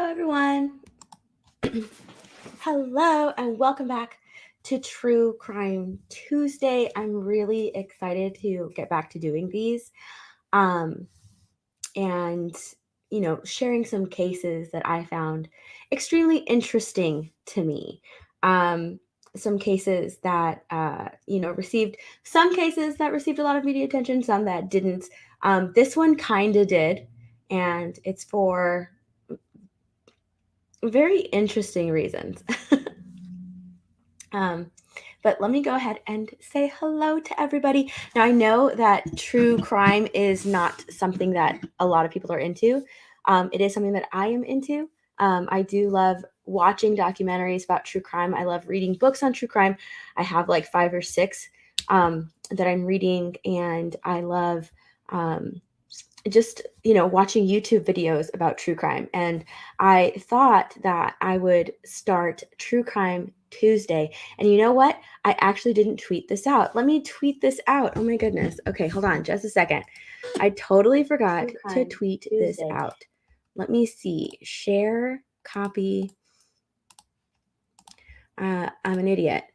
everyone. Hello, and welcome back to True Crime Tuesday. I'm really excited to get back to doing these um, and, sharing some cases that I found extremely interesting to me. Um, some cases that, received some cases that received a lot of media attention, some that didn't. This one kind of did, and it's for very interesting reasons. um, but let me go ahead and say hello to everybody. Now, I know that true crime is not something that a lot of people are into. It is something that I am into. I do love watching documentaries about true crime. I love reading books on true crime. I have like 5 or 6 that I'm reading, and I love just watching YouTube videos about true crime. And I thought that I would start True Crime Tuesday. And you know what? I actually didn't tweet this out. Let me tweet this out. Oh my goodness. Okay, hold on just a second. I totally forgot to tweet this out. Let me see. Share, copy. I'm an idiot.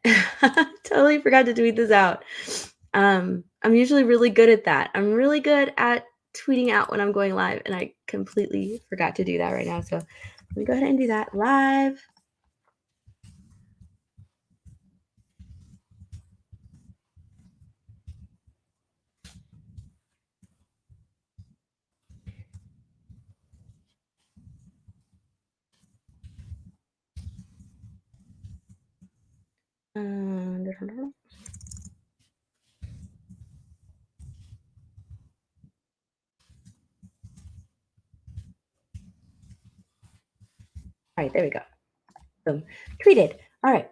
Totally forgot to tweet this out. I'm usually really good at that. I'm really good at tweeting out when I'm going live, and I completely forgot to do that right now. So let me go ahead and do that live. All right, there we go. Boom. Tweeted. All right.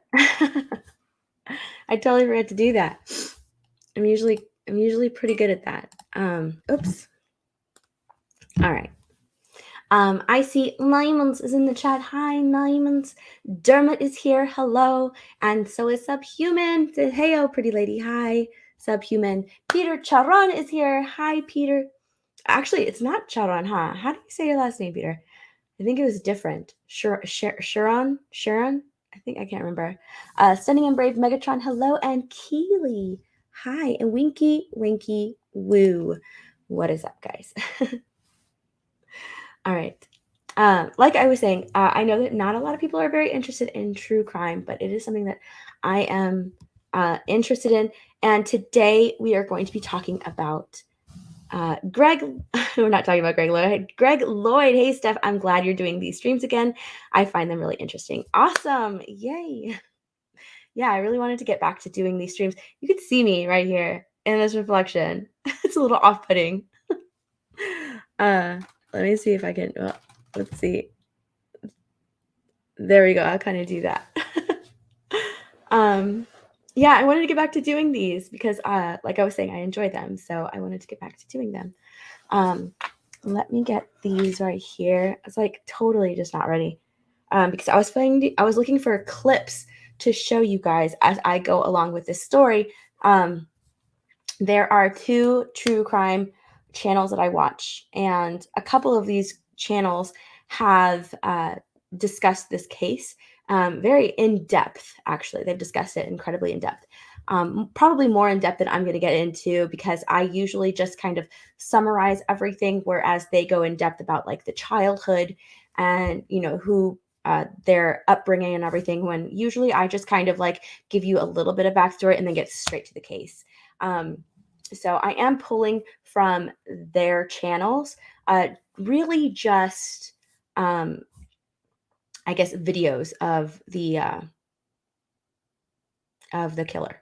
I totally forgot to do that. I'm usually pretty good at that. Oops. All right. I see Lemons is in the chat. Hi, Lemons. Dermot is here. Hello. And so is Subhuman. Hey, oh, pretty lady. Hi, Subhuman. Peter Charon is here. Hi, Peter. Actually, it's not Charon, huh? How do you say your last name, Peter? I think it was different. Sharon? I think I can't remember. Stunning and Brave Megatron. Hello. And Keely. Hi. And Winky Woo. What is up, guys? All right. Like I was saying, I know that not a lot of people are very interested in true crime, but it is something that I am interested in. And today we are going to be talking about Greg. We're not talking about Greg Lloyd. Greg Lloyd. Hey, Steph, I'm glad you're doing these streams again. I find them really interesting. Awesome. Yay. Yeah, I really wanted to get back to doing these streams. You could see me right here in this reflection. It's a little off-putting. Let me see if I can, well, let's see. There we go. I'll kind of do that. Yeah, I wanted to get back to doing these because, like I was saying, I enjoy them. So I wanted to get back to doing them. Let me get these right here. It's like totally just not ready because I was looking for clips to show you guys as I go along with this story. There are 2 true crime channels that I watch, and a couple of these channels have discussed this case very in depth. Actually, they've discussed it incredibly in depth. Probably more in depth than I'm going to get into because I usually just kind of summarize everything, whereas they go in depth about like the childhood and who their upbringing and everything. When usually I just kind of like give you a little bit of backstory and then get straight to the case. So I am pulling from their channels, really just, I guess, videos of the killer,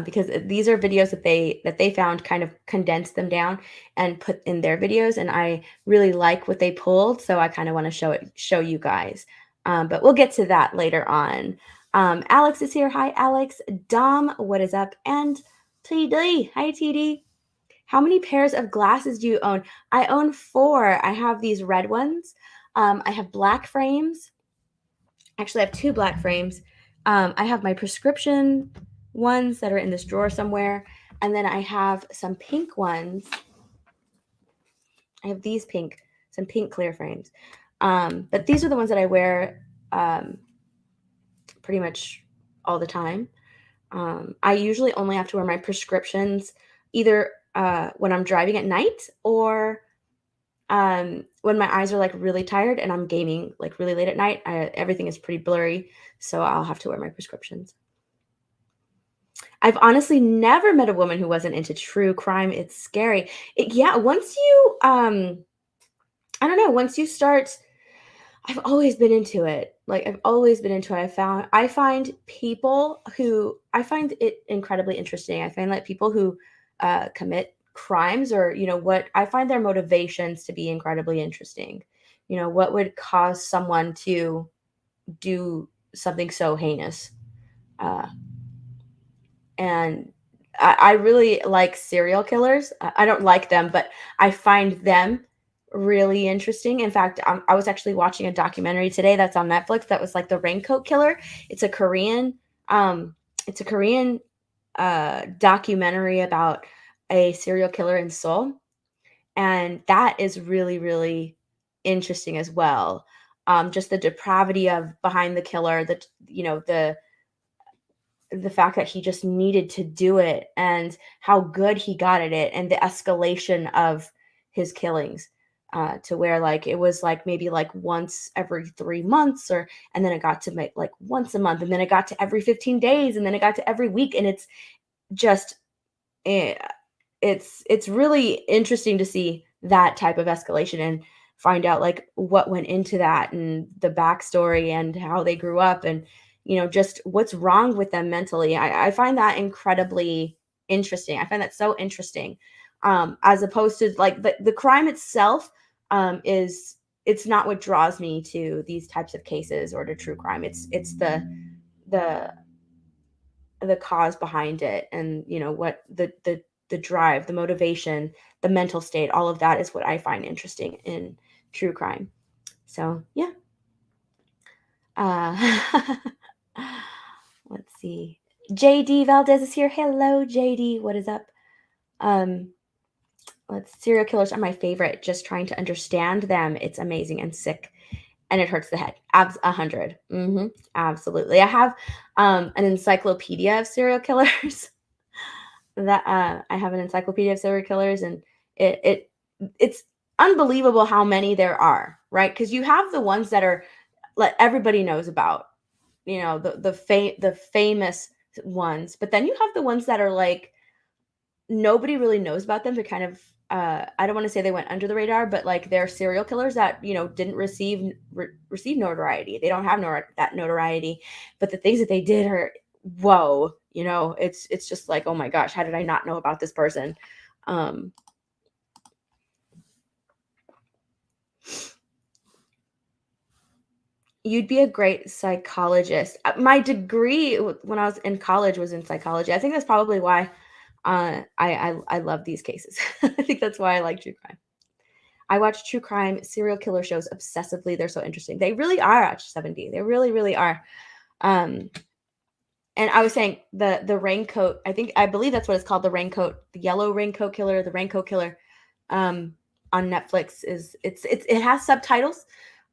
because these are videos that they found, kind of condensed them down and put in their videos, and I really like what they pulled, so I kind of want to show you guys. But we'll get to that later on. Alex is here. Hi, Alex. Dom, what is up? And TD. Hi, TD. How many pairs of glasses do you own? I own 4. I have these red ones. I have black frames. Actually, I have 2 black frames. I have my prescription ones that are in this drawer somewhere. And then I have some pink ones. I have these some pink clear frames. But these are the ones that I wear pretty much all the time. I usually only have to wear my prescriptions either when I'm driving at night or when my eyes are like really tired and I'm gaming like really late at night. Everything is pretty blurry, so I'll have to wear my prescriptions. I've honestly never met a woman who wasn't into true crime. It's scary. Yeah, once you I don't know, once you start, I've always been into it. Like I've always been into it. I find people who I find it incredibly interesting. I find that people who commit crimes, or what, I find their motivations to be incredibly interesting. What would cause someone to do something so heinous? Uh, and I really like serial killers. I don't like them, but I find them really interesting. In fact, I was actually watching a documentary today that's on Netflix that was like the Raincoat Killer. It's a Korean, um, it's a Korean documentary about a serial killer in Seoul, and that is really, really interesting as well. Just the depravity of behind the killer, the fact that he just needed to do it and how good he got at it, and the escalation of his killings, to where like it was like maybe like once every 3 months, or and then it got to make like once a month, and then it got to every 15 days, and then it got to every week. And it's just eh, it's really interesting to see that type of escalation and find out like what went into that, and the backstory, and how they grew up, and just what's wrong with them mentally. I find that incredibly interesting. I find that so interesting, as opposed to like the crime itself. Is It's not what draws me to these types of cases or to true crime. It's the the cause behind it, and what the drive, the motivation, the mental state, all of that is what I find interesting in true crime. So yeah. uh let's see. JD Valdez is here. Hello, JD, what is up? um Serial killers are my favorite. Just trying to understand them, it's amazing and sick, and it hurts the head. 100. Absolutely. I have an encyclopedia of serial killers. That I have an encyclopedia of serial killers, and it's unbelievable how many there are, right? Because you have the ones that are like everybody knows about, the famous ones, but then you have the ones that are like nobody really knows about them. They're kind of I don't want to say they went under the radar, but like they're serial killers that didn't receive notoriety. They don't have that notoriety, but the things that they did are whoa. It's just like, oh my gosh, how did I not know about this person? Um, you'd be a great psychologist. My degree when I was in college was in psychology. I think that's probably why I love these cases. I think that's why I like true crime. I watch true crime serial killer shows obsessively. They're so interesting. They really are at 70. They really, really are. Um, and I was saying the raincoat. I believe that's what it's called. The raincoat, the yellow raincoat killer, the raincoat killer. Um, on Netflix it has subtitles,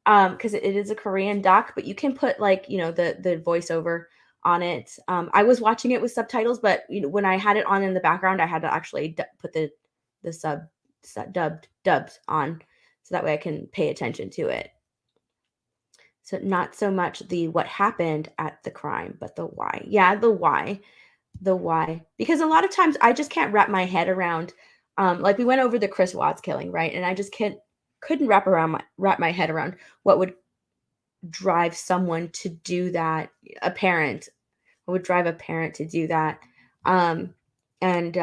because it is a Korean doc, but you can put like the voiceover on it. I was watching it with subtitles, but when I had it on in the background, I had to actually put the dubs on, so that way I can pay attention to it. So not so much the what happened at the crime, but the why. Yeah, the why. Because a lot of times I just can't wrap my head around. Like we went over the Chris Watts killing, right? And I just couldn't wrap my head around what would drive someone to do that. A parent, what would drive a parent to do that? Um, and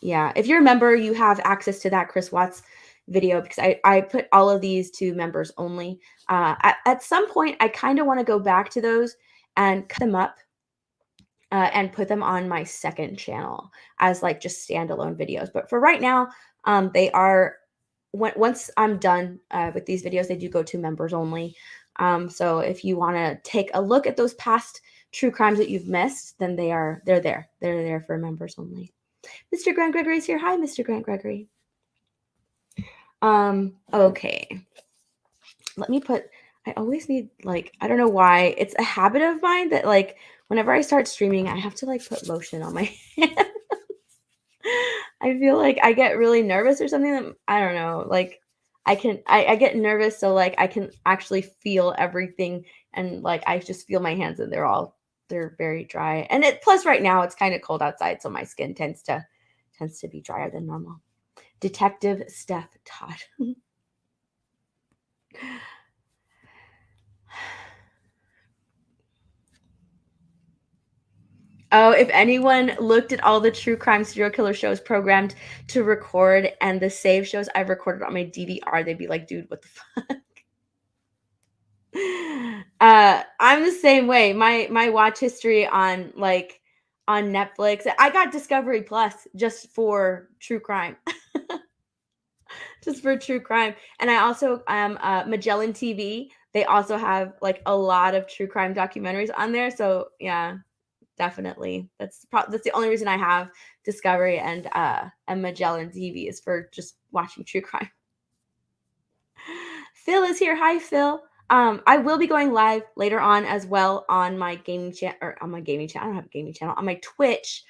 Yeah, if you're a member, you have access to that Chris Watts video, because I put all of these to members only. At some point, I kind of want to go back to those and cut them up, and put them on my second channel as like just standalone videos. But for right now, they are once I'm done with these videos, they do go to members only. So if you want to take a look at those past true crimes that you've missed, then they're there. They're there for members only. Mr. Grant Gregory's here. Hi, Mr. Grant Gregory. Okay. let me put, I always need, like, I don't know why. It's a habit of mine that, like, whenever I start streaming, I have to, like, put lotion on my hands. I feel like I get really nervous or something that, I don't know, like, I get nervous, so, like, I can actually feel everything, and, like, I just feel my hands, and they're very dry. And plus right now it's kind of cold outside, so my skin tends to be drier than normal. Detective Steph Todd. Oh, if anyone looked at all the true crime serial killer shows programmed to record and the save shows I've recorded on my DVR, they'd be like, dude, what the fuck? I'm the same way. My watch history on, like, on Netflix, I got Discovery Plus just for true crime. Just for true crime. And I also Magellan TV. They also have, like, a lot of true crime documentaries on there. So yeah, definitely. That's the only reason I have Discovery and Magellan TV is for just watching true crime. Phil is here. Hi, Phil. I will be going live later on as well on my gaming channel, or on my gaming channel. I don't have a gaming channel, on my Twitch.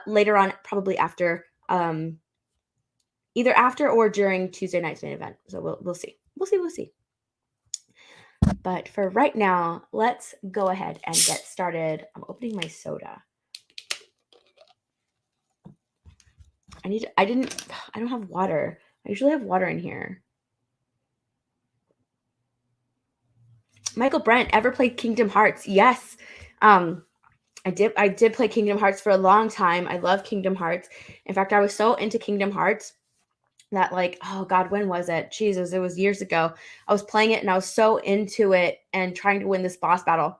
Later on, probably after, either after or during Tuesday night's main event. So we'll see. We'll see. But for right now, let's go ahead and get started. I'm opening my soda. I don't have water. I usually have water in here. Michael Brent, ever played Kingdom Hearts? Yes. I did play Kingdom Hearts for a long time. I love Kingdom Hearts. In fact, I was so into Kingdom Hearts that, like, oh God, when was it? Jesus, it was years ago. I was playing it and I was so into it and trying to win this boss battle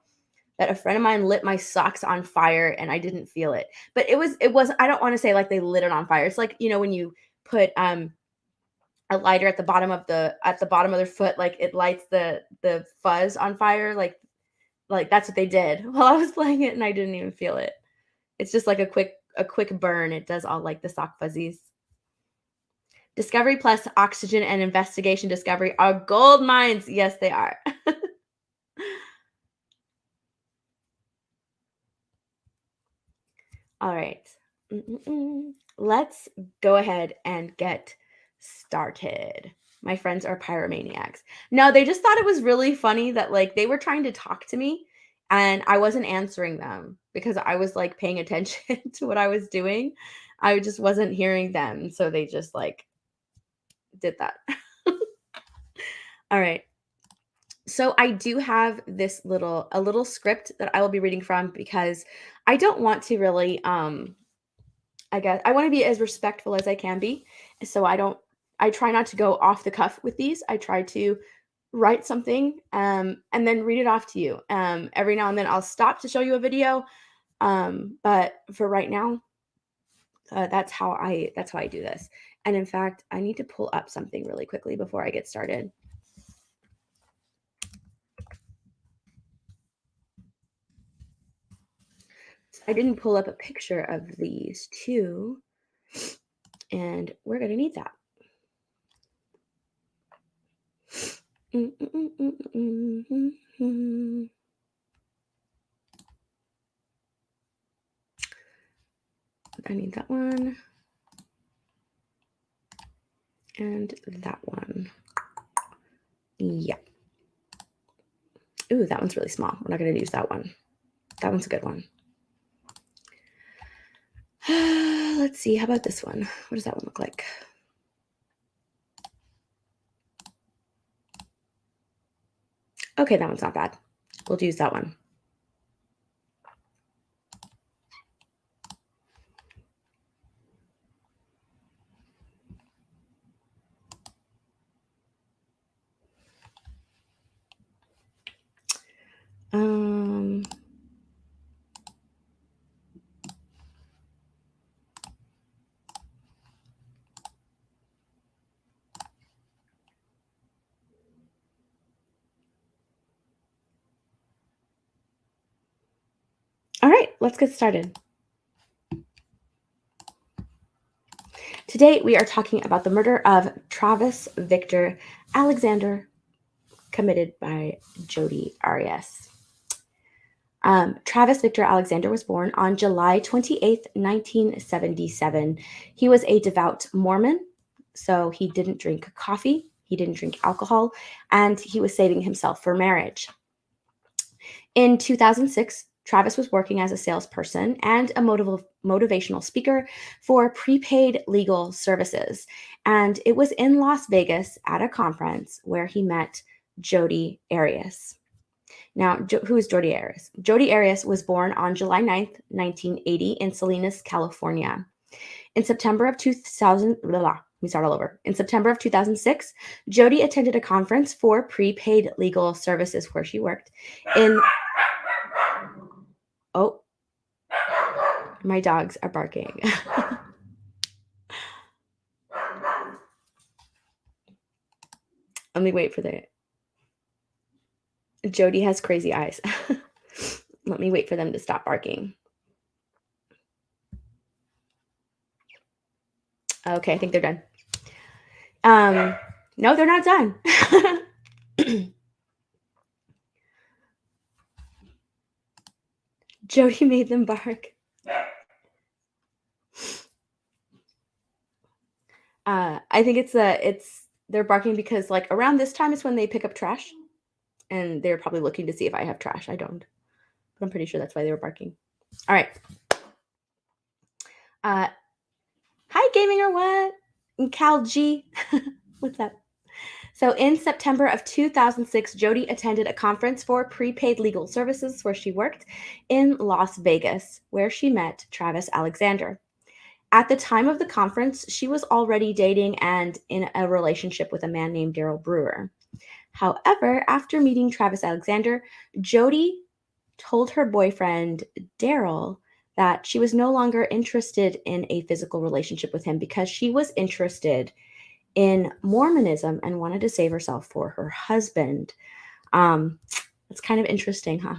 that a friend of mine lit my socks on fire and I didn't feel it. But it was I don't want to say like they lit it on fire. It's like, when you put a lighter at the bottom of their foot, like it lights the fuzz on fire, like that's what they did while I was playing it and I didn't even feel it. It's just like a quick burn. It does all like the sock fuzzies. Discovery Plus, Oxygen, and Investigation Discovery are gold mines. Yes, they are. All right. Let's go ahead and get started. My friends are pyromaniacs. No, they just thought it was really funny that, like, they were trying to talk to me and I wasn't answering them because I was, like, paying attention to what I was doing. I just wasn't hearing them. So they just, like, did that. All right. So I do have this a little script that I will be reading from because I don't want to really I guess I want to be as respectful as I can be. So I try not to go off the cuff with these. I try to write something and then read it off to you. Every now and then I'll stop to show you a video. But for right now, that's how I do this. And in fact, I need to pull up something really quickly before I get started. I didn't pull up a picture of these two, and we're going to need that. I need that one. And that one. Yeah. Ooh, that one's really small. We're not going to use that one. That one's a good one. Let's see. How about this one? What does that one look like? Okay, that one's not bad. We'll use that one. All right, let's get started. Today, we are talking about the murder of Travis Victor Alexander committed by Jodi Arias. Travis Victor Alexander was born on July 28th, 1977. He was a devout Mormon, so he didn't drink coffee, he didn't drink alcohol, and he was saving himself for marriage. In 2006, Travis was working as a salesperson and a motivational speaker for prepaid legal services. And it was in Las Vegas at a conference where he met Jodi Arias. Now, who is Jodi Arias? Jodi Arias was born on July 9th, 1980 in Salinas, California. In September of 2000, In September of 2006, Jodi attended a conference for prepaid legal services where she worked in... Oh, my dogs are barking. Let me wait for that. Jodi has crazy eyes. Let me wait for them to stop barking. Okay, I think they're done. No, they're not done. Jodi made them bark. I think they're barking because like around this time is when they pick up trash, and they're probably looking to see if I have trash. I don't, but I'm pretty sure that's why they were barking. All right. Hi, gaming or what? And Cal G. What's up? So in September of 2006, Jodi attended a conference for prepaid legal services where she worked in Las Vegas, where she met Travis Alexander. At the time of the conference, she was already dating and in a relationship with a man named Daryl Brewer. However, after meeting Travis Alexander, Jodi told her boyfriend, Daryl, that she was no longer interested in a physical relationship with him because she was interested in Mormonism and wanted to save herself for her husband. It's kind of interesting, huh?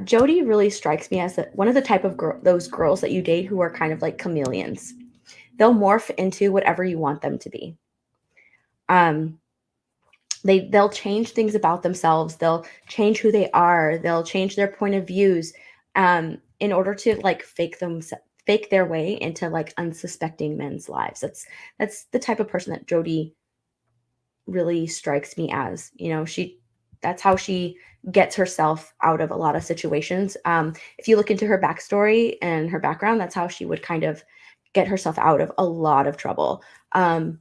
Jodi really strikes me as one of the type of those girls that you date who are kind of like chameleons. They'll morph into whatever you want them to be. They'll change things about themselves. They'll change who they are. They'll change their point of views in order to like fake their way into like unsuspecting men's lives. That's the type of person that Jodi really strikes me as. You know, that's how she gets herself out of a lot of situations. If you look into her backstory and her background, that's how she would kind of get herself out of a lot of trouble.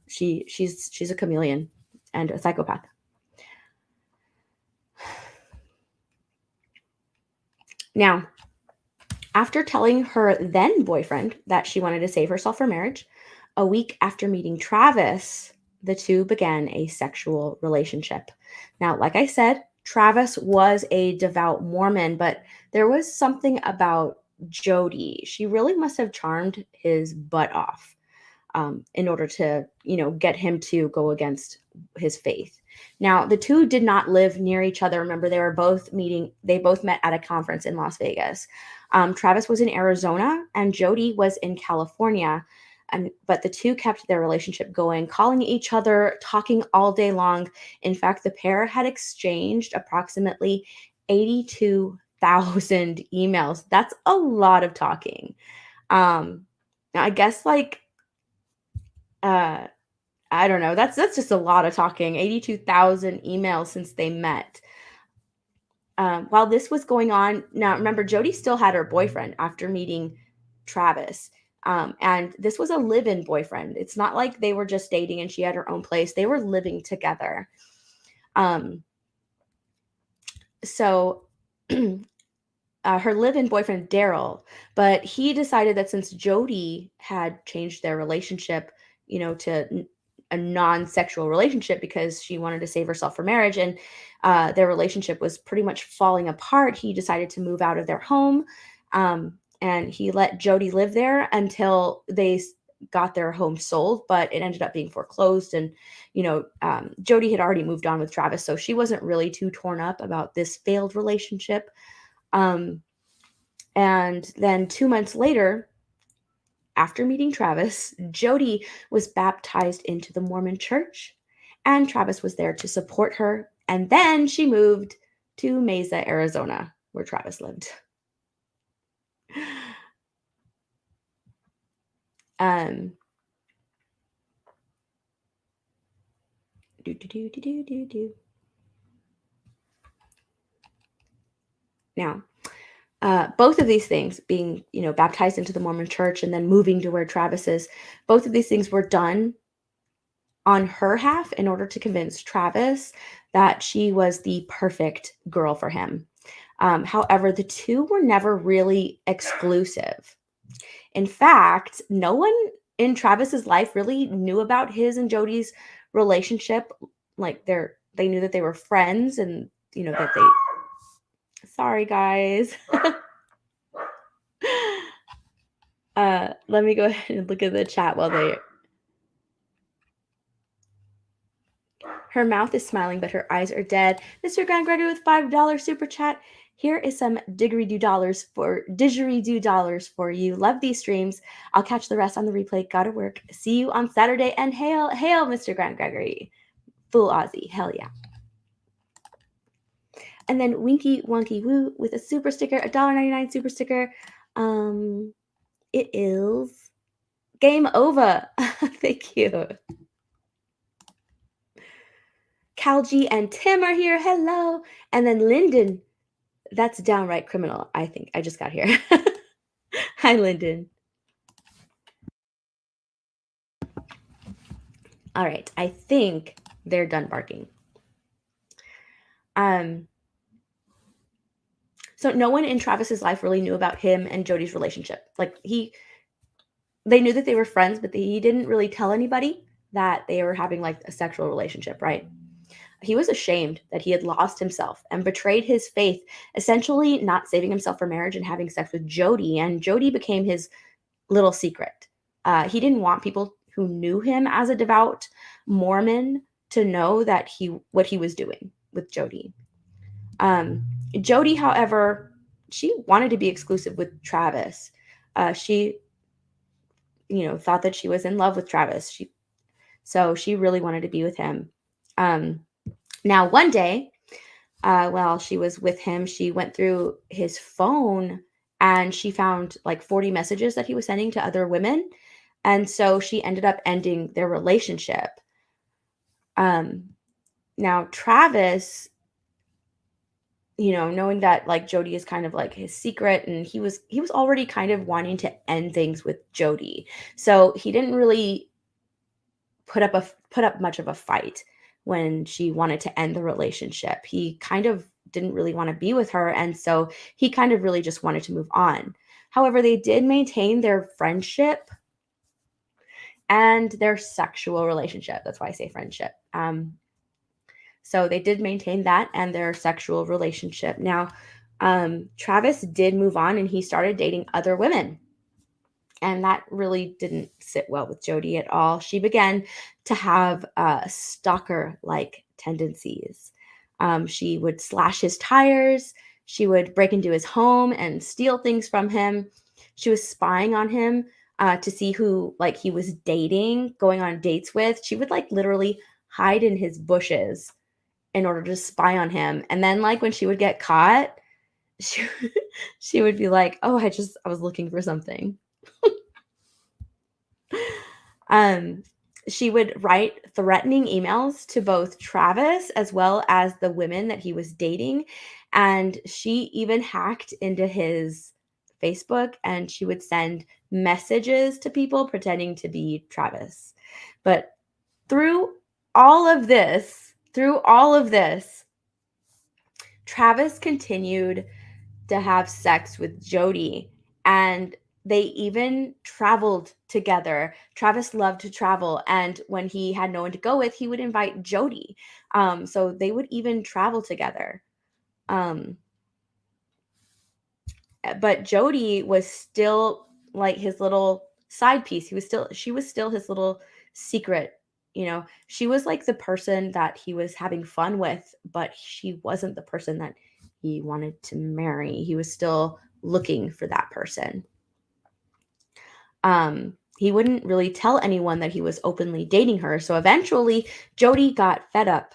She's a chameleon and a psychopath. Now, after telling her then boyfriend that she wanted to save herself for marriage, a week after meeting Travis, the two began a sexual relationship. Now, like I said, Travis was a devout Mormon, but there was something about Jodi. She really must have charmed his butt off in order to, get him to go against his faith. Now, the two did not live near each other. Remember, they both met at a conference in Las Vegas. Travis was in Arizona and Jodi was in California. But the two kept their relationship going, calling each other, talking all day long. In fact, the pair had exchanged approximately 82,000 emails. That's a lot of talking. I guess I don't know. That's just a lot of talking. 82,000 emails since they met. While this was going on, now remember, Jodi still had her boyfriend after meeting Travis. And this was a live-in boyfriend. It's not like they were just dating and she had her own place. They were living together. So her live-in boyfriend, Daryl, but he decided that since Jodi had changed their relationship, to a non-sexual relationship because she wanted to save herself for marriage and their relationship was pretty much falling apart, he decided to move out of their home. And he let Jodi live there until they got their home sold, but it ended up being foreclosed. And, Jodi had already moved on with Travis, so she wasn't really too torn up about this failed relationship. And then 2 months later, after meeting Travis, Jodi was baptized into the Mormon church. and Travis was there to support her. And then she moved to Mesa, Arizona, where Travis lived. Um, Now, both of these things, being, baptized into the Mormon church and then moving to where Travis is, both of these things were done on her half in order to convince Travis that she was the perfect girl for him. However, the two were never really exclusive. In fact, no one in Travis's life really knew about his and Jody's relationship. Like they knew that they were friends and that they sorry guys. Let me go ahead and look at the chat while they Her mouth is smiling, but her eyes are dead. Mr. Grand Gregory with $5 super chat. Here is some didgeridoo dollars for you. Love these streams. I'll catch the rest on the replay. Gotta work. See you on Saturday. And hail, Mr. Grand Gregory. Full Aussie. Hell yeah. And then Winky Wonky Woo with a super sticker, a $1.99 super sticker. It is game over. Thank you. Calgie and Tim are here. Hello. And then Lyndon. That's downright criminal, I think. I just got here. Hi, Lyndon. All right. I think they're done barking. So no one in Travis's life really knew about him and Jody's relationship. Like they knew that they were friends, but he didn't really tell anybody that they were having like a sexual relationship, right? He was ashamed that he had lost himself and betrayed his faith, essentially not saving himself for marriage and having sex with Jody. And Jody became his little secret. He didn't want people who knew him as a devout Mormon to know that what he was doing with Jody. Jody, however, she wanted to be exclusive with Travis. She, thought that she was in love with Travis. So she really wanted to be with him. Now, one day, while she was with him, she went through his phone and she found like 40 messages that he was sending to other women. And so she ended up ending their relationship. Now, Travis, knowing that like Jody is kind of like his secret, and he was already kind of wanting to end things with Jody. So he didn't really put up much of a fight when she wanted to end the relationship. He kind of didn't really want to be with her, and so he kind of really just wanted to move on. However, they did maintain their friendship and their sexual relationship. That's why I say friendship. So they did maintain that and their sexual relationship. Now, Travis did move on and he started dating other women. And that really didn't sit well with Jody at all. She began to have stalker-like tendencies. She would slash his tires. She would break into his home and steal things from him. She was spying on him to see who like he was dating, going on dates with. She would like literally hide in his bushes in order to spy on him. And then like when she would get caught, she would be like, "Oh, I was looking for something." She would write threatening emails to both Travis as well as the women that he was dating. And she even hacked into his Facebook and she would send messages to people pretending to be Travis. But through all of this, Travis continued to have sex with Jody, and they even traveled together. Travis loved to travel, and when he had no one to go with, he would invite Jody. So they would even travel together. But Jody was still like his little side piece. She was still his little secret. She was like the person that he was having fun with, but she wasn't the person that he wanted to marry. He was still looking for that person. he wouldn't really tell anyone that he was openly dating her. So eventually, Jody got fed up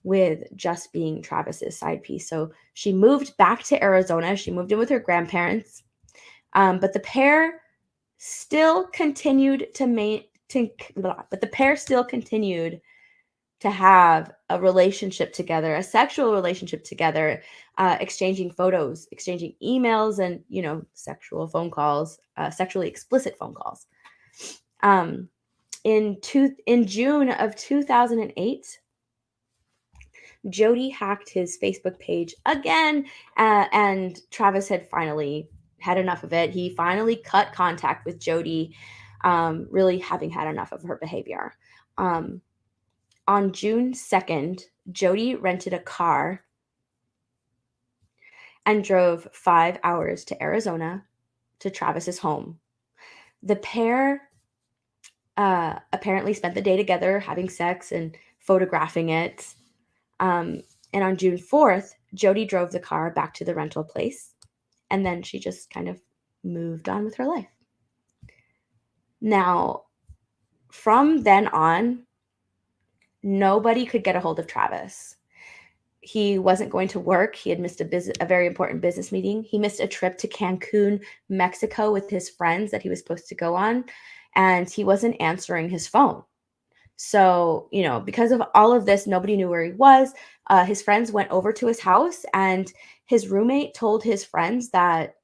with just being Travis's side piece. So she moved back to Arizona. She moved in with her grandparents. But the pair still continued to have a relationship together, a sexual relationship together, exchanging photos, exchanging emails, and, you know, sexual phone calls, sexually explicit phone calls. In June of 2008, Jody hacked his Facebook page again, and Travis had finally had enough of it. He finally cut contact with Jody, really having had enough of her behavior. On June 2nd, Jody rented a car and drove 5 hours to Arizona to Travis's home. The pair apparently spent the day together having sex and photographing it. And on June 4th, Jody drove the car back to the rental place, and then she just kind of moved on with her life. Now, from then on, nobody could get a hold of Travis. He wasn't going to work. He had missed a very important business meeting. He missed a trip to Cancun, Mexico with his friends that he was supposed to go on, and he wasn't answering his phone. So, you know, because of all of this, nobody knew where he was. His friends went over to his house, and his roommate told his friends that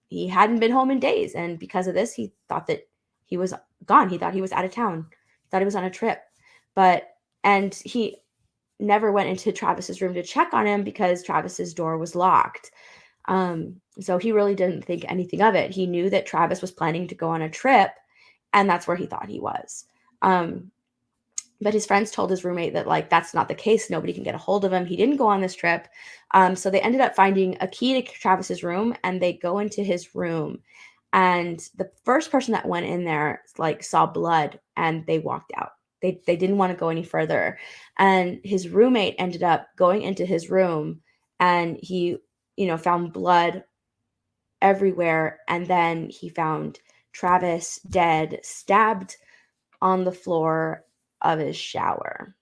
he hadn't been home in days. And because of this, he thought that he was gone. He thought he was out of town, thought he was on a trip. And he never went into Travis's room to check on him because Travis's door was locked. So he really didn't think anything of it. He knew that Travis was planning to go on a trip, and that's where he thought he was. But his friends told his roommate that, like, that's not the case. Nobody can get a hold of him. He didn't go on this trip. So they ended up finding a key to Travis's room, and they go into his room. And the first person that went in there, like, saw blood, and they walked out. They didn't want to go any further. And his roommate ended up going into his room, and he, you know, found blood everywhere. And then he found Travis dead, stabbed on the floor of his shower.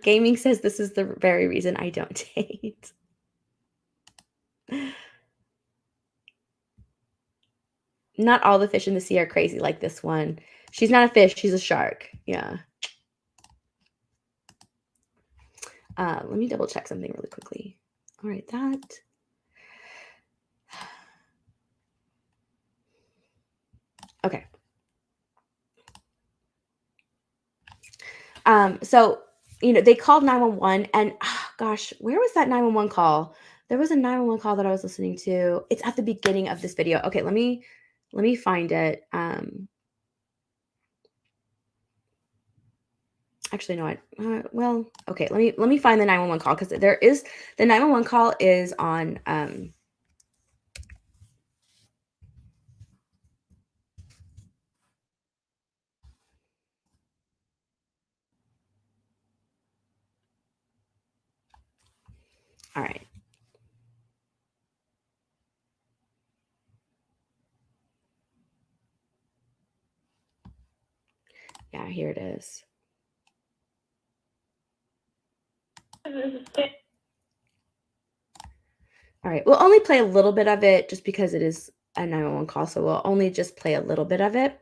Gaming says this is the very reason I don't date. Not all the fish in the sea are crazy like this one. She's not a fish, she's a shark. Yeah. Let me double check something really quickly. All right, that. Okay. So, you know, they called 911, and gosh, where was that 911 call? There was a 911 call that I was listening to. It's at the beginning of this video. Okay, let me find it. Actually, no. Well, okay. Let me find the 911 call, because there is the 911 call is on. All right. Yeah, here it is. All right, we'll only play a little bit of it just because it is a 911 call, so we'll only just play a little bit of it.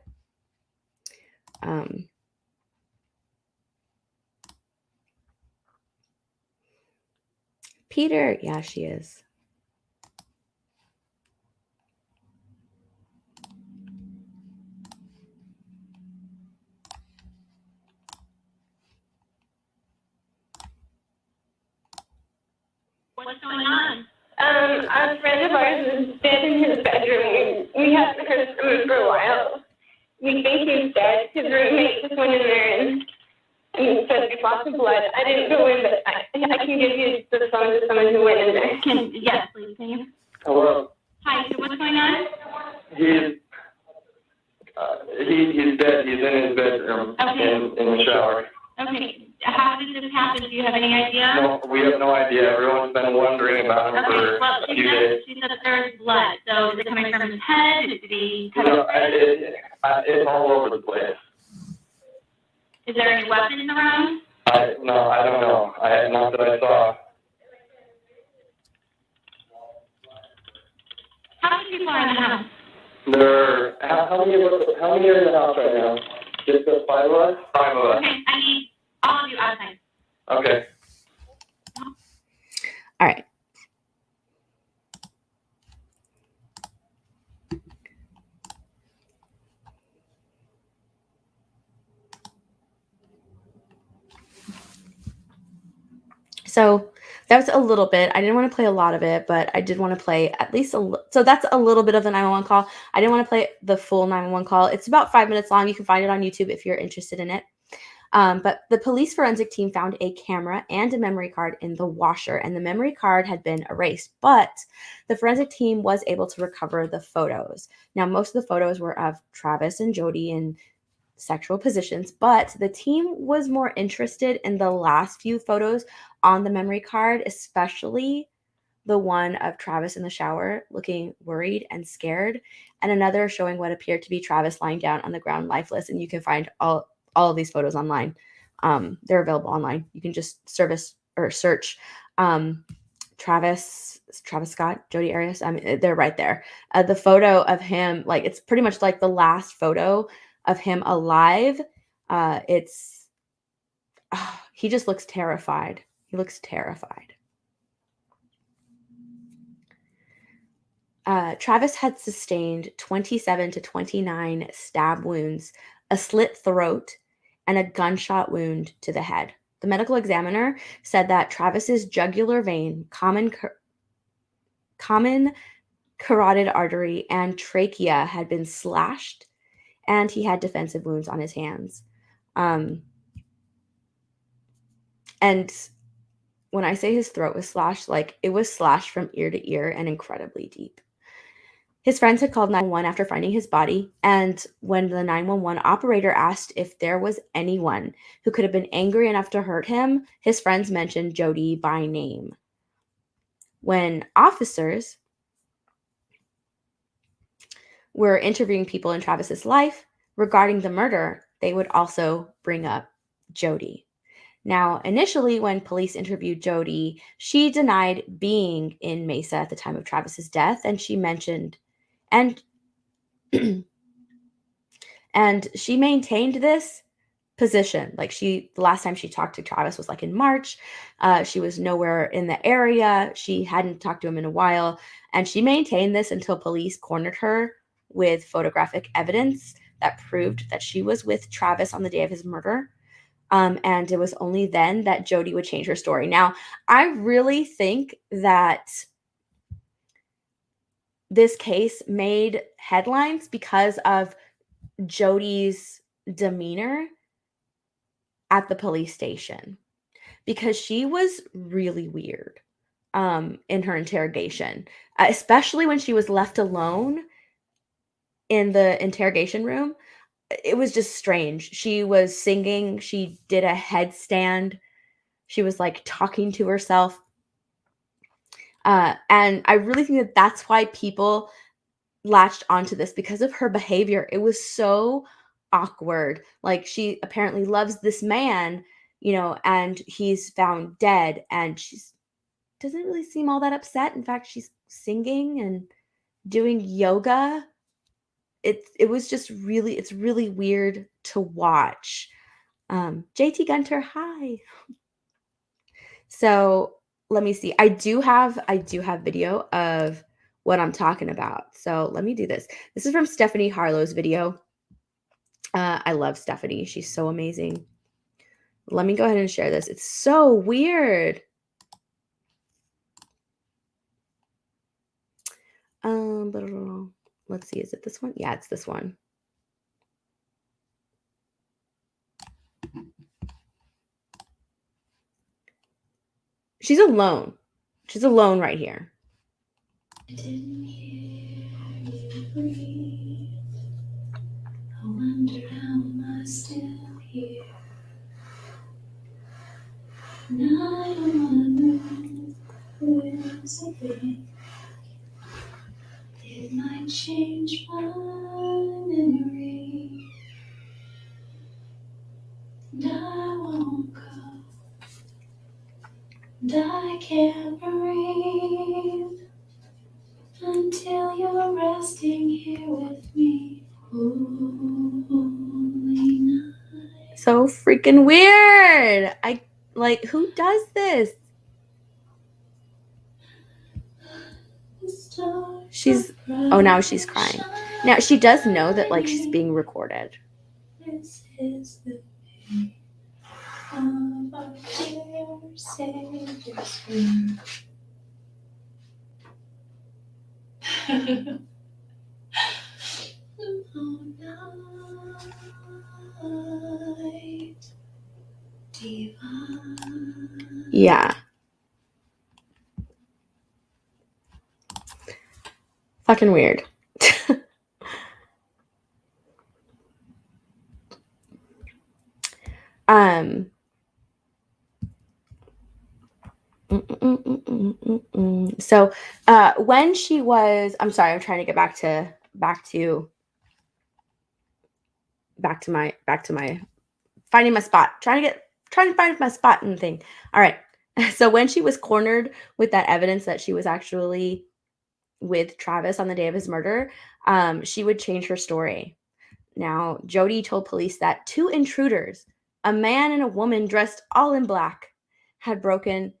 Peter, yeah, she is. What's going on? A friend of ours is dead in his bedroom. We haven't heard from him for a while. We think he's dead. His roommate just went in there and said there's lots of blood. I didn't go in, but I can give you the phone to someone who went in there. Yes, please. Can you? Hello. Hi, so what's going on? He's dead. He's in his bedroom, okay. in the shower. Okay. How did this happen? Do you have any idea? No, we have no idea. Everyone's been wondering about him for Well, a few days. she said that there's blood. So is it coming from his head? Did he cut No, off? it's all over the place. Is there any weapons around? No, I don't know. Not that I saw. How many people are in the house? How many are in the house right now? Just the 5 of us? 5 of us. Okay, I need all of you outside. Okay. All right. So that was a little bit. I didn't want to play a lot of it, but I did want to play at least so that's a little bit of the 911 call. I didn't want to play the full 911 call. It's about 5 minutes long. You can find it on YouTube if you're interested in it. But the police forensic team found a camera and a memory card in the washer, and the memory card had been erased, but the forensic team was able to recover the photos. Now, most of the photos were of Travis and Jody in sexual positions, but the team was more interested in the last few photos on the memory card, especially the one of Travis in the shower looking worried and scared, and another showing what appeared to be Travis lying down on the ground lifeless. And you can find all of these photos online. They're available online. You can just search Travis Scott, Jody Arias. They're right there. The photo of him, like, it's pretty much like the last photo of him alive. He just looks terrified. He looks terrified. Travis had sustained 27 to 29 stab wounds, a slit throat, and a gunshot wound to the head. The medical examiner said that Travis's jugular vein, common carotid artery, and trachea had been slashed, and he had defensive wounds on his hands. And when I say his throat was slashed, like, it was slashed from ear to ear and incredibly deep. His friends had called 911 after finding his body, and when the 911 operator asked if there was anyone who could have been angry enough to hurt him, his friends mentioned Jody by name. When officers were interviewing people in Travis's life regarding the murder, they would also bring up Jody. Now, initially, when police interviewed Jody, she denied being in Mesa at the time of Travis's death, and she mentioned and she maintained this position. Like, the last time she talked to Travis was like in March. She was nowhere in the area. She hadn't talked to him in a while, and she maintained this until police cornered her with photographic evidence that proved that she was with Travis on the day of his murder. And it was only then that Jody would change her story. Now, I really think that this case made headlines because of Jody's demeanor at the police station, because she was really weird in her interrogation, especially when she was left alone in the interrogation room. It was just strange. She was singing. She did a headstand. She was like talking to herself. And I really think that that's why people latched onto this, because of her behavior. It was so awkward. Like, she apparently loves this man, and he's found dead, and she doesn't really seem all that upset. In fact, she's singing and doing yoga. It was just really, it's really weird to watch. JT Gunter, hi. So let me see. I do have video of what I'm talking about. So let me do this. This is from Stephanie Harlow's video. I love Stephanie. She's so amazing. Let me go ahead and share this. It's so weird. Let's see. Is it this one? Yeah, it's this one. She's alone. She's alone right here. I didn't hear you breathe. I wonder how am I still here. It might change my memory, and I won't go, and I can't breathe until you're resting here with me. Holy night. So freaking weird. Who does this? Now she's crying. Now she does know that like she's being recorded. This is the day of our dear Savior's return. Night divine. Yeah. Fucking weird. So when she was, I'm sorry, I'm trying to get back to my finding my spot, trying to find my spot in the thing. All right. So when she was cornered with that evidence that she was actually with Travis on the day of his murder, she would change her story. Now, Jody told police that 2 intruders, a man and a woman dressed all in black, had broken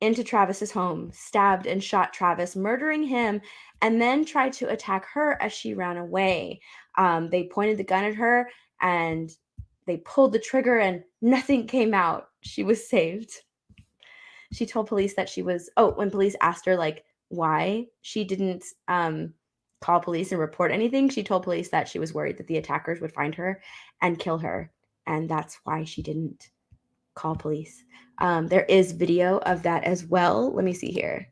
into Travis's home, stabbed and shot Travis, murdering him, and then tried to attack her as she ran away. They pointed the gun at her and they pulled the trigger and nothing came out. She was saved. She told police that she was, when police asked her like why she didn't call police and report anything, she told police that she was worried that the attackers would find her and kill her. And that's why she didn't call police. There is video of that as well. Let me see here.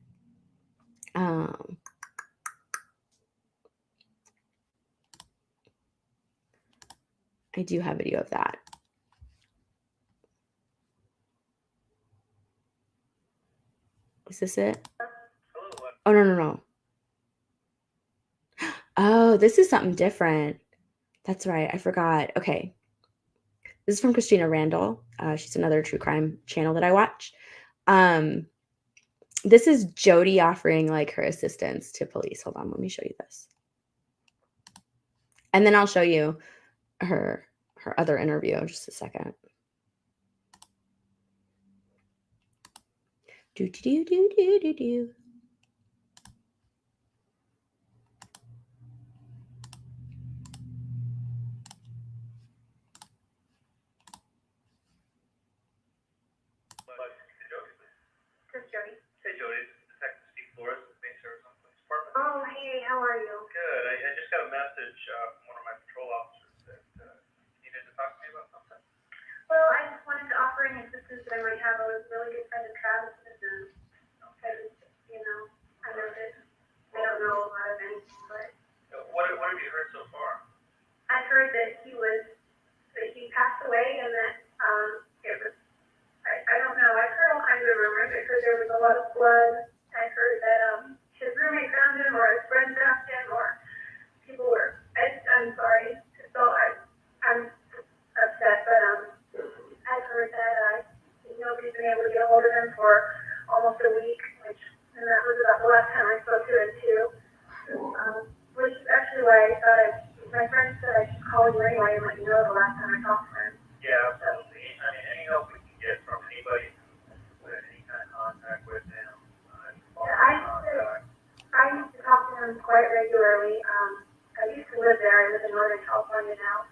I do have video of that. Is this it? Oh, no. Oh, this is something different. That's right. I forgot. Okay. This is from Christina Randall. She's another true crime channel that I watch. This is Jody offering like her assistance to police. Hold on. Let me show you this. And then I'll show you her other interview in just a second. Do. Oh, hey, how are you? Good. I just got a message from one of my patrol officers that needed to talk to me about something. Well, I just wanted to offer any assistance that I might have. I was a really good friend of Travis's, and I just, I know that I don't know a lot of anything, but What have you heard so far? I heard that he passed away, and that it was, I don't know. I've heard all kinds of rumors. I heard there was a lot of blood. I heard that his roommate found him, or his friend found him, or people were. I'm sorry. So I'm upset, but I've heard that nobody's been able to get a hold of him for almost a week, and that was about the last time I spoke to him too. Which is actually why I thought my friend said I should call you anyway and let you know the last time I talked to him. Yeah, absolutely. I mean, any help we can get from anybody with any kind of contact with him. I used to talk to him quite regularly. I used to live there. I live in Northern California now.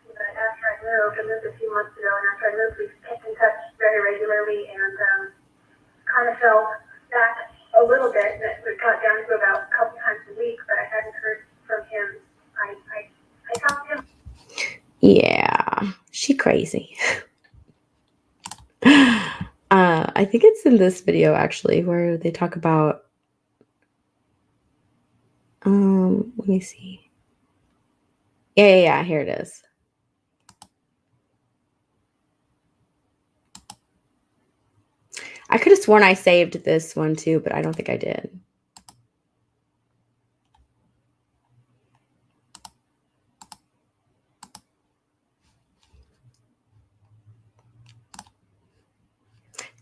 But after I moved a few months ago, and after I moved, we kept in touch very regularly, and kind of fell back a little bit. That we got down to about a couple times a week, but I hadn't heard from him. I talked to him. Yeah, she crazy. I think it's in this video actually where they talk about let me see. Yeah, here it is. I could have sworn I saved this one too, but I don't think I did.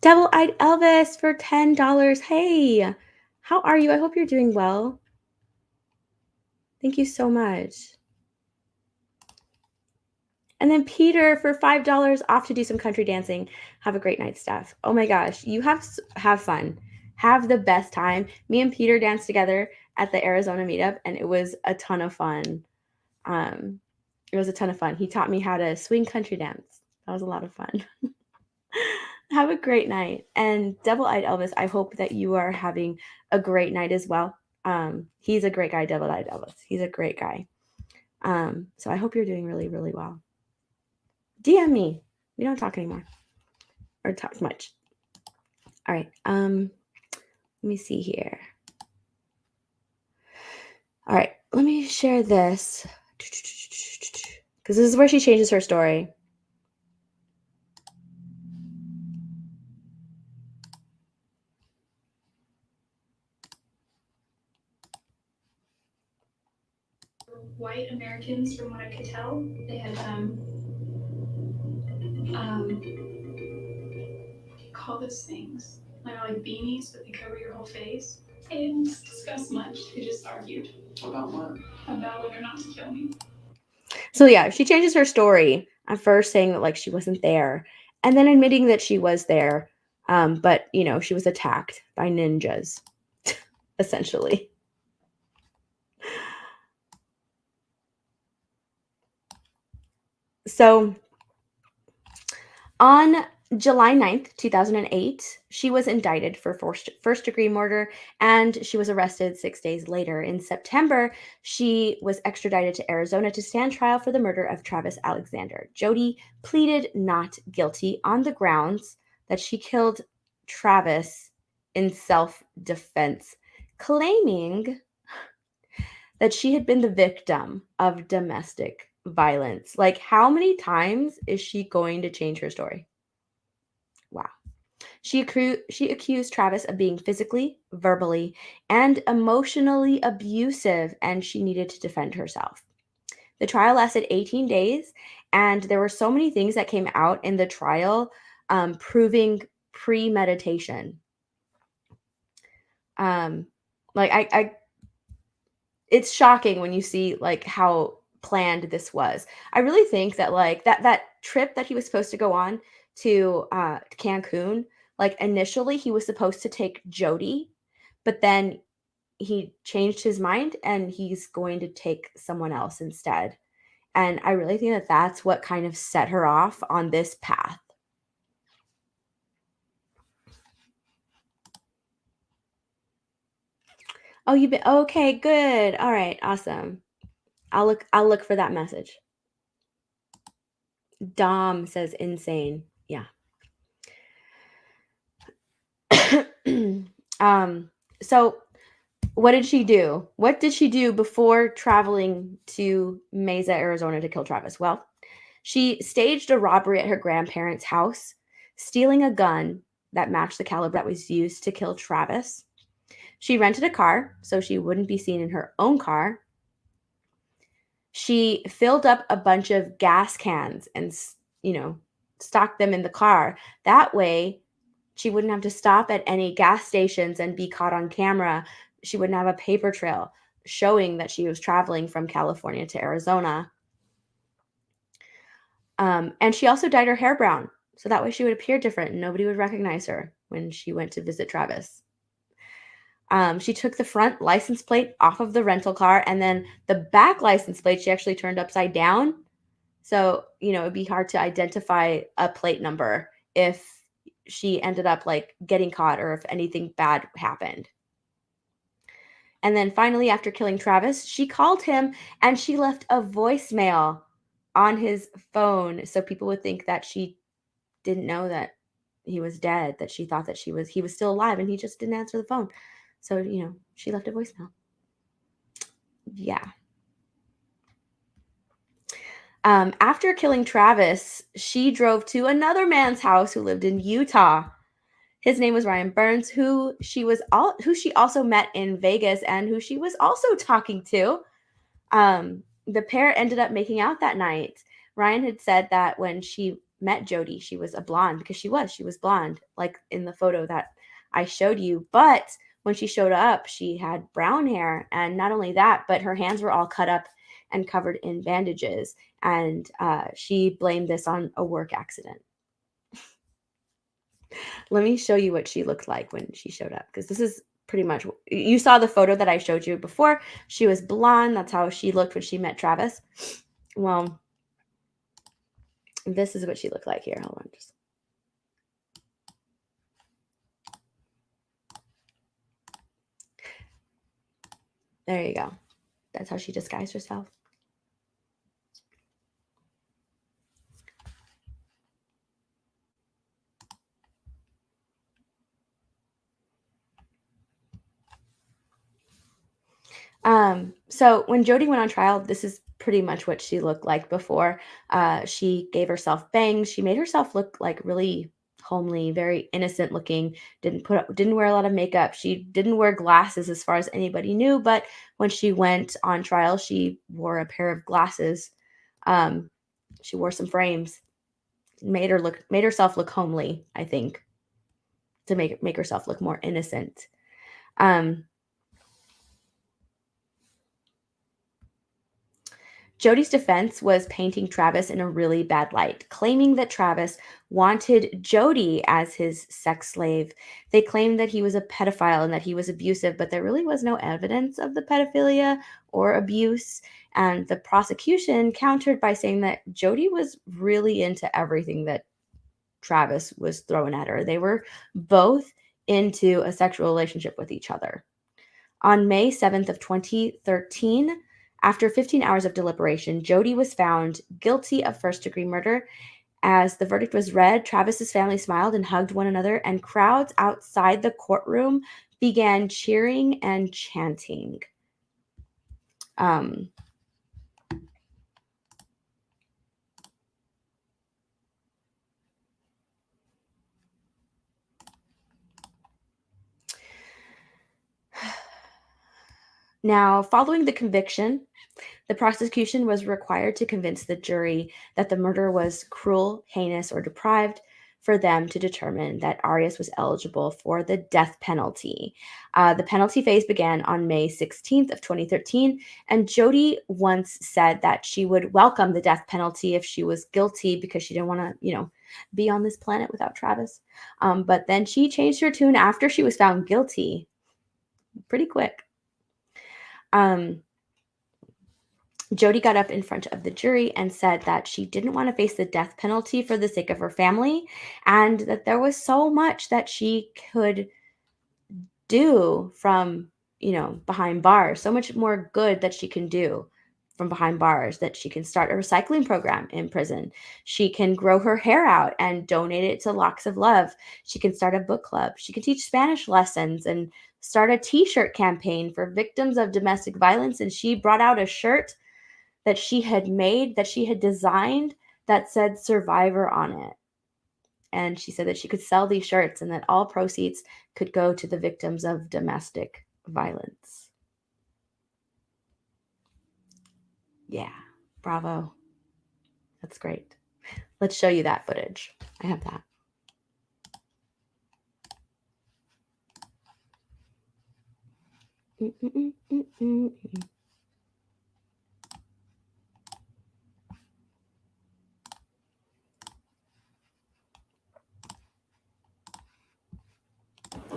Devil-Eyed Elvis for $10. Hey, how are you? I hope you're doing well. Thank you so much. And then Peter for $5 off to do some country dancing. Have a great night, Steph. Oh my gosh, you have fun. Have the best time. Me and Peter danced together at the Arizona meetup, and it was a ton of fun. It was a ton of fun. He taught me how to swing country dance. That was a lot of fun. Have a great night. And Devil-Eyed Elvis, I hope that you are having a great night as well. He's a great guy, Devil-Eyed Elvis. He's a great guy. So I hope you're doing really, really well. DM me. We don't talk anymore or talk much. All right. Let me see here. All right. Let me share this because this is where she changes her story. White Americans, from what I could tell, they had call those things. They're like beanies, but they cover your whole face. They didn't discuss much. They just argued. About what? About whether or not to kill me. So yeah, she changes her story at first, saying that like she wasn't there, and then admitting that she was there, but you know she was attacked by ninjas, essentially. So on July 9th, 2008, she was indicted for first-degree murder, and she was arrested 6 days later. In September, she was extradited to Arizona to stand trial for the murder of Travis Alexander. Jody pleaded not guilty on the grounds that she killed Travis in self-defense, claiming that she had been the victim of domestic violence. Like, how many times is she going to change her story? Wow. She accused Travis of being physically, verbally, and emotionally abusive, and she needed to defend herself. The trial lasted 18 days, and there were so many things that came out in the trial proving premeditation. It's shocking when you see like how planned this was. I really think that like that trip that he was supposed to go on to Cancun, like initially he was supposed to take Jody, but then he changed his mind and he's going to take someone else instead. And I really think that that's what kind of set her off on this path. Oh, you've been okay, good. All right, awesome. I'll look for that message. Dom says insane. Yeah. So what did she do? What did she do before traveling to Mesa, Arizona to kill Travis? Well, she staged a robbery at her grandparents' house, stealing a gun that matched the caliber that was used to kill Travis. She rented a car so she wouldn't be seen in her own car. She filled up a bunch of gas cans and, stocked them in the car. That way, she wouldn't have to stop at any gas stations and be caught on camera. She wouldn't have a paper trail showing that she was traveling from California to Arizona. And she also dyed her hair brown, so that way she would appear different and nobody would recognize her when she went to visit Travis. She took the front license plate off of the rental car, and then the back license plate she actually turned upside down. So, it'd be hard to identify a plate number if she ended up like getting caught or if anything bad happened. And then finally, after killing Travis, she called him and she left a voicemail on his phone so people would think that she didn't know that he was dead, that she thought that he was still alive and he just didn't answer the phone. So, she left a voicemail. Yeah. After killing Travis, she drove to another man's house who lived in Utah. His name was Ryan Burns, who she also met in Vegas and who she was also talking to. The pair ended up making out that night. Ryan had said that when she met Jody, she was a blonde, because she was blonde, like in the photo that I showed you. But when she showed up, she had brown hair. And not only that, but her hands were all cut up and covered in bandages. And she blamed this on a work accident. Let me show you what she looked like when she showed up, because this is pretty much, you saw the photo that I showed you before. She was blonde. That's how she looked when she met Travis. Well, this is what she looked like here. Hold on. There you go. That's how she disguised herself. So when Jody went on trial, this is pretty much what she looked like before. She gave herself bangs. She made herself look like really homely, very innocent looking. Didn't wear a lot of makeup. She didn't wear glasses as far as anybody knew, but when she went on trial, she wore a pair of glasses. She wore some frames. Made herself look homely, I think, to make herself look more innocent. Jody's defense was painting Travis in a really bad light, claiming that Travis wanted Jody as his sex slave. They claimed that he was a pedophile and that he was abusive, but there really was no evidence of the pedophilia or abuse. And the prosecution countered by saying that Jody was really into everything that Travis was throwing at her. They were both into a sexual relationship with each other. On May 7th of 2013, after 15 hours of deliberation, Jody was found guilty of first-degree murder. As the verdict was read, Travis's family smiled and hugged one another, and crowds outside the courtroom began cheering and chanting. Now, following the conviction, the prosecution was required to convince the jury that the murder was cruel, heinous, or depraved for them to determine that Arias was eligible for the death penalty. The penalty phase began on May 16th of 2013, and Jody once said that she would welcome the death penalty if she was guilty because she didn't want to, be on this planet without Travis. But then she changed her tune after she was found guilty. Pretty quick. Jody got up in front of the jury and said that she didn't want to face the death penalty for the sake of her family, and that there was so much that she could do from, behind bars, so much more good that she can do from behind bars, that she can start a recycling program in prison. She can grow her hair out and donate it to Locks of Love. She can start a book club. She can teach Spanish lessons and start a t-shirt campaign for victims of domestic violence. And she brought out a shirt that she had made, that she had designed, that said survivor on it. And she said that she could sell these shirts and that all proceeds could go to the victims of domestic violence. Yeah, bravo. That's great. Let's show you that footage. I have that.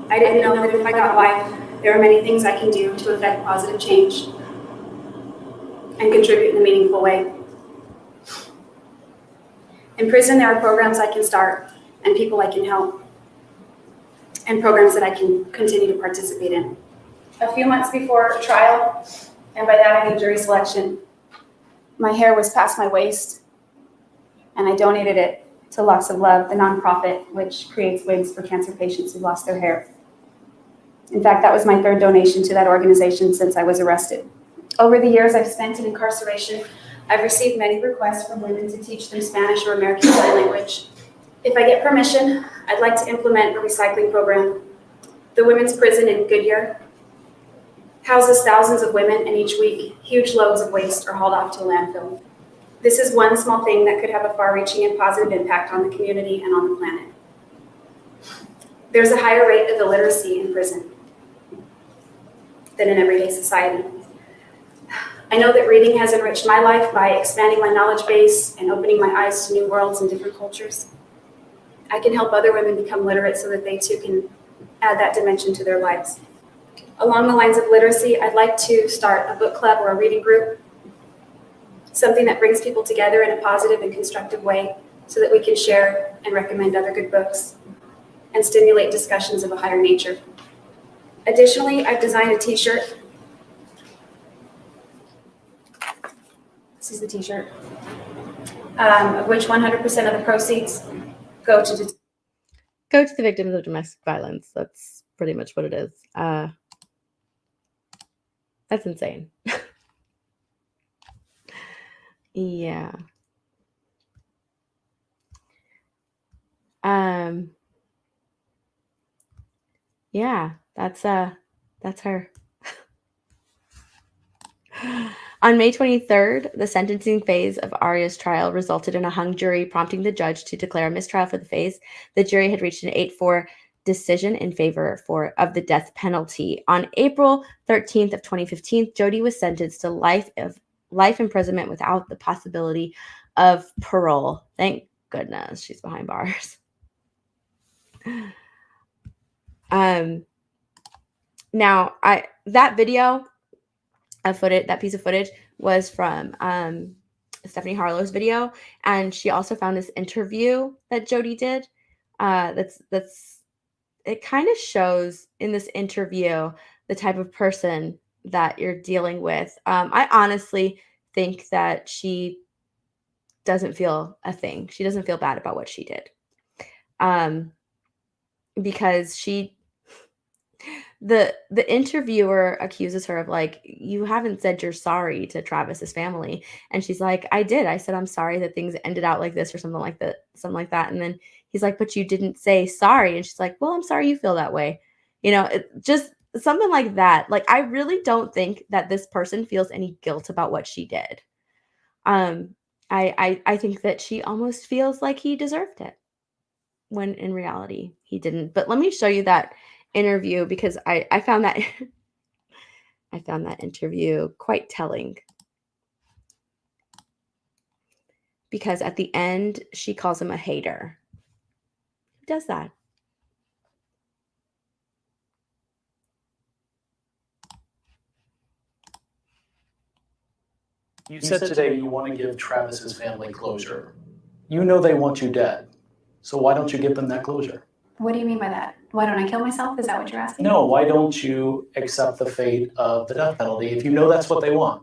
I didn't know that if I got life, there are many things I can do to affect positive change and contribute in a meaningful way. In prison, there are programs I can start and people I can help, and programs that I can continue to participate in. A few months before trial, and by that I mean jury selection, my hair was past my waist, and I donated it to Locks of Love, the nonprofit which creates wigs for cancer patients who lost their hair. In fact, that was my third donation to that organization since I was arrested. Over the years I've spent in incarceration, I've received many requests from women to teach them Spanish or American Sign Language. If I get permission, I'd like to implement a recycling program. The women's prison in Goodyear houses thousands of women, and each week, huge loads of waste are hauled off to a landfill. This is one small thing that could have a far-reaching and positive impact on the community and on the planet. There's a higher rate of illiteracy in prison than in everyday society. I know that reading has enriched my life by expanding my knowledge base and opening my eyes to new worlds and different cultures. I can help other women become literate so that they too can add that dimension to their lives. Along the lines of literacy, I'd like to start a book club or a reading group, something that brings people together in a positive and constructive way so that we can share and recommend other good books and stimulate discussions of a higher nature. Additionally, I've designed a t-shirt. This is the t-shirt, of which 100% of the proceeds go to the victims of domestic violence. That's pretty much what it is. That's insane. Yeah. Yeah, that's her. On May 23rd, the sentencing phase of Aria's trial resulted in a hung jury, prompting the judge to declare a mistrial for the phase. The jury had reached an 8-4 decision in favor of the death penalty. On April 13th of 2015, Jodi was sentenced to life imprisonment without the possibility of parole. Thank goodness she's behind bars. Now that video of footage, that piece of footage was from Stephanie Harlow's video, and she also found this interview that Jodi did. It kind of shows in this interview the type of person that you're dealing with. I honestly think that she doesn't feel a thing. She doesn't feel bad about what she did. Because the interviewer accuses her of, like, you haven't said you're sorry to Travis's family. And she's like, I did. I said, I'm sorry that things ended out like this or something like that. And then he's like, but you didn't say sorry. And she's like, well, I'm sorry you feel that way. Just something like that. Like, I really don't think that this person feels any guilt about what she did. I think that she almost feels like he deserved it, when in reality he didn't. But let me show you that interview, because I found that I found that interview quite telling. Because at the end, she calls him a hater. Who does that? You said today you want to give Travis's family closure. You know they want you dead. So why don't you give them that closure? What do you mean by that? Why don't I kill myself? Is that what you're asking? No, why don't you accept the fate of the death penalty if you know that's what they want?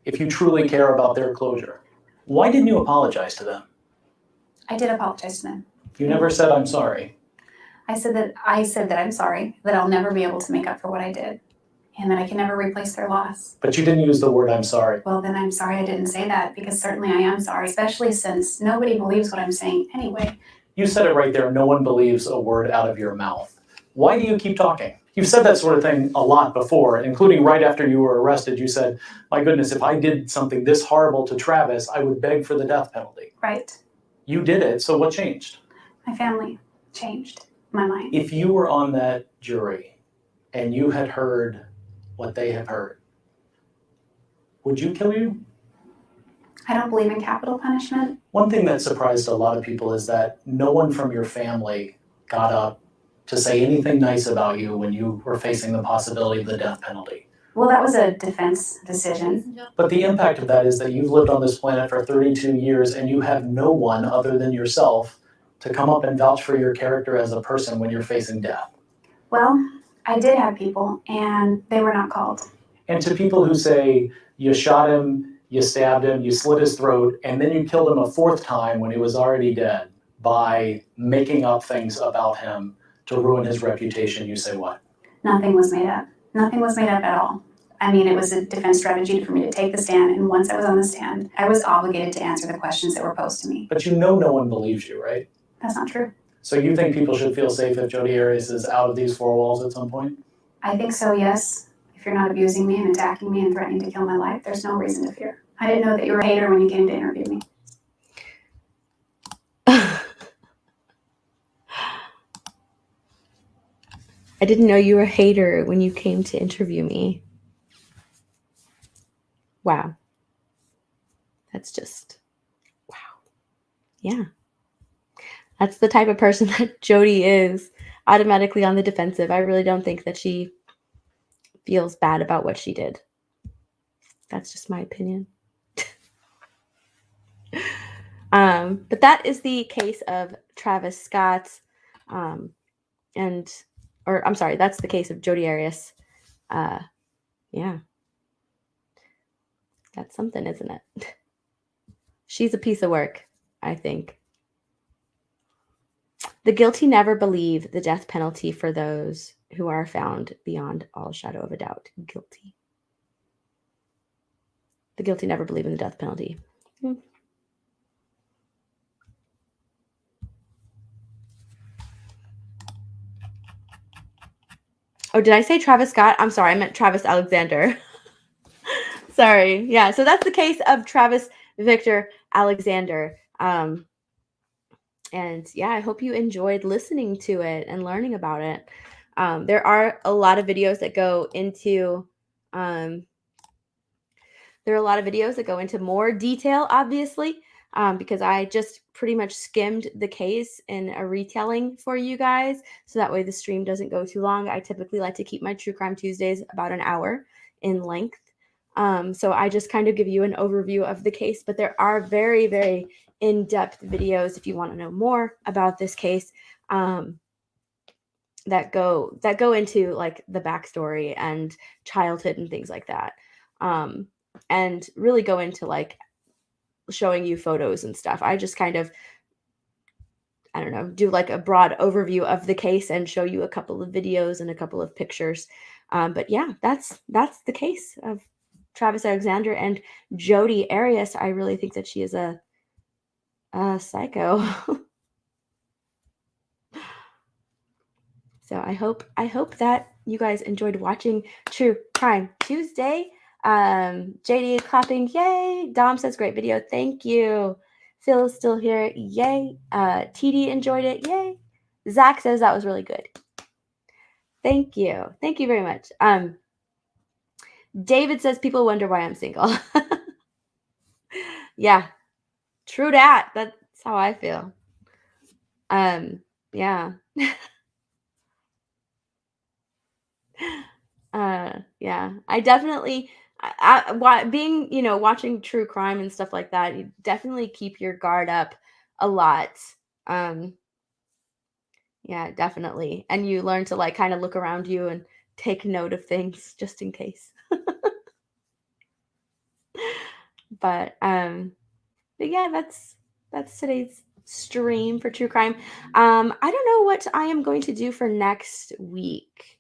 If you truly care about their closure. Why didn't you apologize to them? I did apologize to them. You never said, I'm sorry. I said that I'm sorry, that I'll never be able to make up for what I did, and that I can never replace their loss. But you didn't use the word, I'm sorry. Well, then I'm sorry I didn't say that, because certainly I am sorry, especially since nobody believes what I'm saying anyway. You said it right there. No one believes a word out of your mouth. Why do you keep talking? You've said that sort of thing a lot before, including right after you were arrested. You said, my goodness, if I did something this horrible to Travis, I would beg for the death penalty. Right. You did it, so what changed? My family changed my mind. If you were on that jury and you had heard what they have heard, would you kill you? I don't believe in capital punishment. One thing that surprised a lot of people is that no one from your family got up to say anything nice about you when you were facing the possibility of the death penalty. Well, that was a defense decision. But the impact of that is that you've lived on this planet for 32 years and you have no one other than yourself to come up and vouch for your character as a person when you're facing death. Well, I did have people, and they were not called. And to people who say you shot him, you stabbed him, you slit his throat, and then you killed him a fourth time when he was already dead by making up things about him to ruin his reputation, you say what? Nothing was made up. Nothing was made up at all. I mean, it was a defense strategy for me to take the stand, and once I was on the stand, I was obligated to answer the questions that were posed to me. But you know no one believes you, right? That's not true. So you think people should feel safe if Jodi Arias is out of these four walls at some point? I think so, yes. If you're not abusing me and attacking me and threatening to kill my life, there's no reason to fear. I didn't know that you were a hater when you came to interview me. I didn't know you were a hater when you came to interview me. Wow. That's just, wow. Yeah. That's the type of person that Jodi is, automatically on the defensive. I really don't think that she feels bad about what she did. That's just my opinion. But that is the case of Travis Scott. That's the case of Jodi Arias. Yeah. That's something, isn't it? She's a piece of work, I think. The guilty never believe the death penalty for those who are found beyond all shadow of a doubt guilty. The guilty never believe in the death penalty. Oh, did I say Travis Scott? I'm sorry, I meant Travis Alexander. Sorry. Yeah, so that's the case of Travis Victor Alexander. And yeah, I hope you enjoyed listening to it and learning about it. There are a lot of videos that go into more detail, obviously, because I just pretty much skimmed the case in a retelling for you guys, so that way the stream doesn't go too long. I typically like to keep my True Crime Tuesdays about an hour in length. So I just kind of give you an overview of the case, but there are very, very in-depth videos if you want to know more about this case, that go into like the backstory and childhood and things like that, and really go into like showing you photos and stuff. I just kind of, I don't know, do like a broad overview of the case and show you a couple of videos and a couple of pictures. But yeah, that's the case of Travis Alexander and Jodi Arias. I really think that she is a psycho. So I hope that you guys enjoyed watching True Crime Tuesday. JD is clapping, yay. Dom says great video, thank you. Phil is still here, yay. TD enjoyed it, yay. Zach says that was really good. Thank you very much. David says people wonder why I'm single. Yeah, true that. That's how I feel. Yeah. Yeah, I definitely, being, watching true crime and stuff like that, you definitely keep your guard up a lot. Yeah, definitely. And you learn to like kind of look around you and take note of things just in case. But yeah, that's today's stream for true crime. I don't know what I am going to do for next week.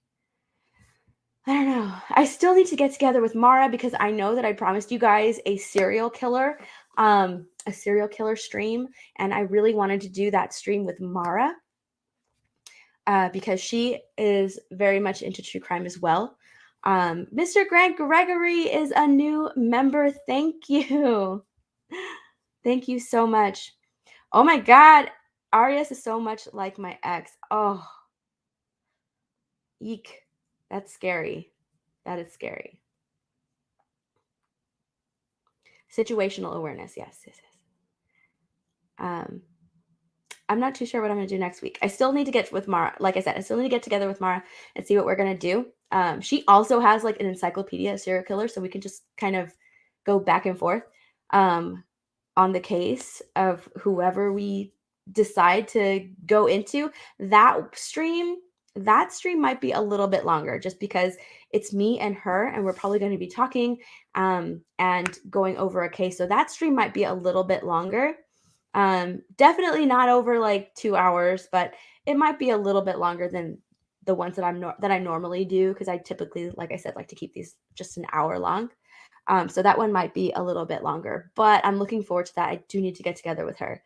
I don't know. I still need to get together with Mara because I know that I promised you guys a serial killer stream, and I really wanted to do that stream with Mara because she is very much into true crime as well. Mr. Grant Gregory is a new member. Thank you. Thank you so much. Oh my God. Arias is so much like my ex. Oh, eek. That's scary. That is scary. Situational awareness. Yes. I'm not too sure what I'm going to do next week. I still need to get with Mara. Like I said, I still need to get together with Mara and see what we're going to do. She also has like an encyclopedia of serial killers, so we can just kind of go back and forth on the case of whoever we decide to go into. That stream might be a little bit longer just because it's me and her, and we're probably going to be talking and going over a case. So that stream might be a little bit longer. Definitely not over like 2 hours, but it might be a little bit longer than the ones that I normally do, because I typically, like I said, like to keep these just an hour long. So that one might be a little bit longer, but I'm looking forward to that. I do need to get together with her.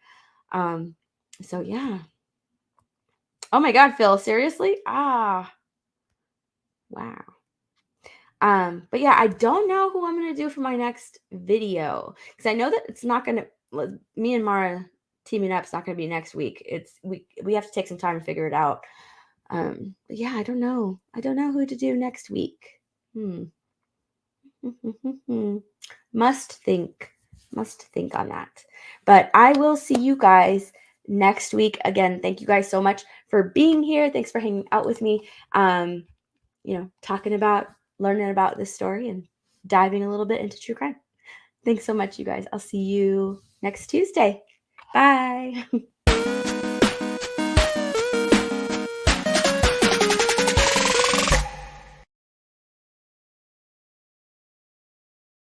So yeah. Oh my God, Phil, seriously? Ah, wow. But yeah, I don't know who I'm gonna do for my next video because I know that it's not gonna. Me and Mara teaming up is not gonna be next week. It's we have to take some time to figure it out. But yeah, I don't know. I don't know who to do next week. Hmm. Must think. Must think on that. But I will see you guys next week. Again, thank you guys so much for being here. Thanks for hanging out with me. Talking about, learning about this story and diving a little bit into true crime. Thanks so much, you guys. I'll see you next Tuesday. Bye.